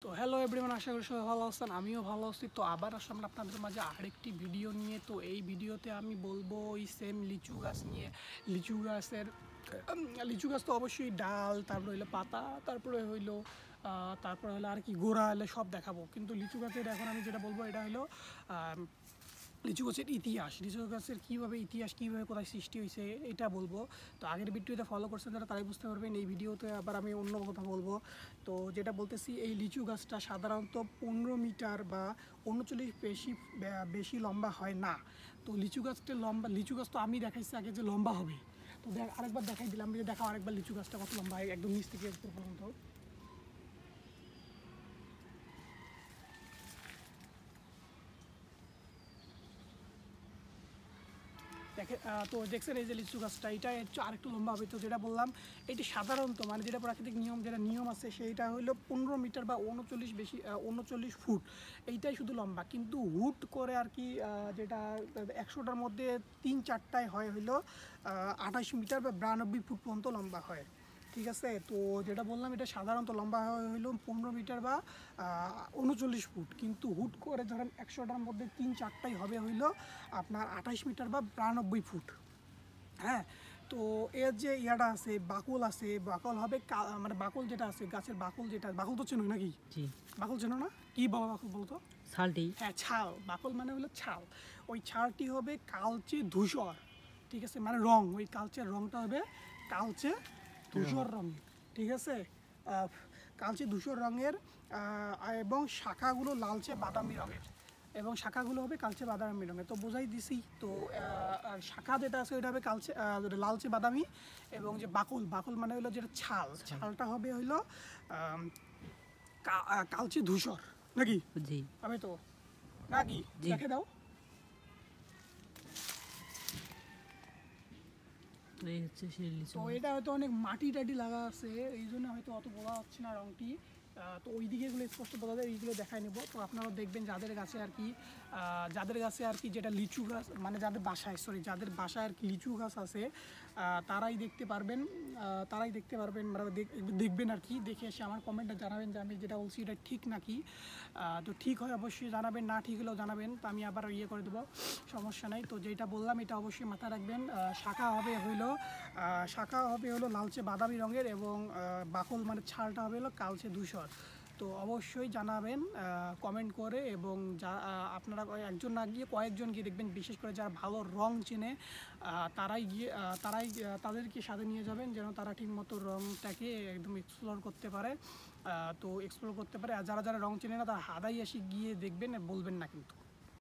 তো hello everyone, আশা করি সবাই ভালো আছেন। আমিও ভালো আছি। তো আবার আসলাম আপনাদের মাঝে আরেকটি ভিডিও নিয়ে। তো এই ভিডিওতে আমি বলবো ওই সেম লিচু গাছ নিয়ে। লিচু গাছের লিচু গাছ তো অবশ্যই ডাল, তারপরে হইলো পাতা, তারপরে হলো আর কি গোড়া হলে সব দেখাবো। কিন্তু লিচু গাছের এখন আমি যেটা বলবো এটা হলো লিচু গাছের ইতিহাস। লিচু গাছের কীভাবে ইতিহাস, কীভাবে কোথায় সৃষ্টি হয়েছে এটা বলবো। তো আগের ভিডিওতে ফলো করছেন যারা তারাই বুঝতে পারবেন। এই ভিডিওতে আবার আমি অন্য কথা বলবো। তো যেটা বলতেছি, এই লিচু গাছটা সাধারণত 15 মিটার বা 39 বেশি লম্বা হয় না। তো লিচু গাছ তো আমি দেখাইছি আগে যে লম্বা হবে। তো আরেকবার দেখাই দিলাম, যে দেখাও আরেকবার লিচু গাছটা কত লম্বা হয় একদম নিচ থেকে উপর পর্যন্ত। তো দেখছেন এই যে লিচু গাছটা, এটা একটু আরেকটু লম্বা হবে। তো যেটা বললাম, এটি সাধারণত মানে যেটা প্রাকৃতিক নিয়ম আছে সেইটা হলো 15 মিটার বা 39 ফুট, এইটাই শুধু লম্বা। কিন্তু হুট করে আর কি যেটা 100টার মধ্যে 3-4টায় হয় হইলো 28 মিটার বা 92 ফুট পর্যন্ত লম্বা হয়। ঠিক আছে, তো যেটা বললাম এটা সাধারণত লম্বা হইলো 15 মিটার বা 39 ফুট। কিন্তু হুট করে ধরেন 100টার মধ্যে 3-4টাই হবে হইলো আপনার 28 মিটার বা 92 ফুট। হ্যাঁ, তো এর যে ইয়াটা আছে, বাকল আছে, বাকল হবে মানে বাকল যেটা আছে গাছের বাকল তো চেনো নাকি? জি। বাকল চেনো না? কি বাবা বাকল বলতো? ছালটি। হ্যাঁ, ছাল। বাকল মানে হলো ছাল। ওই ছালটি হবে কালচে ধূসর। ঠিক আছে, মানে রং, ওই কালচের রংটা হবে কালচে ধূসর রঙের। ঠিক আছে, কালচে ধূসর রঙের, এবং শাখাগুলো লালচে বাদামি রঙের, এবং শাখাগুলো হবে কালচে বাদামি রঙের। তো বোঝাই দিছি। তো শাখা যেটা আছে ওইটা হবে লালচে বাদামি, এবং যে বাকল মানে হলো যেটা ছালটা হবে হইলো কালচে ধূসর নাকি? জি। আমি তো নাকি দেখে দাও। তো এই হচ্ছে সেই লিচু। তো এটা হয়তো অনেক মাটি টাটি লাগা আছে, এই জন্য হয়তো অত বোঝা যাচ্ছে না রংটি। তো ওই দিকে এগুলো স্পষ্ট বোঝা যায়, এইগুলো দেখাই নেব। তো আপনারাও দেখবেন যাদের কাছে আর কি যেটা লিচু গাছ, মানে যাদের বাসায় আর কি লিচু গাছ আছে, তারাই দেখতে পারবেন, মানে দেখবেন আর কি। দেখে এসে আমার কমেন্টে জানাবেন যে আমি যেটা বলছি এটা ঠিক নাকি। তো ঠিক হয় অবশ্যই জানাবেন, না ঠিক হলেও জানাবেন, তো আমি আবার ইয়ে করে দেবো, সমস্যা নাই। তো যেটা বললাম এটা অবশ্যই মাথায় রাখবেন। শাখা হবে হলো লালচে বাদামি রঙের, এবং বাকল মানে ছালটা হবে হলো কালচে ধূসর। তো অবশ্যই জানাবেন কমেন্ট করে, এবং আপনারা একজন না গিয়ে কয়েকজন গিয়ে দেখবেন, বিশেষ করে যারা ভালো রং চেনে তাদেরকে সাথে নিয়ে যাবেন, যেন তারা ঠিকমতো রংটাকে একদম এক্সপ্লোর করতে পারে। আর যারা রং চেনে না তারা হাদাই এসে গিয়ে দেখবেন, বলবেন না কিন্তু।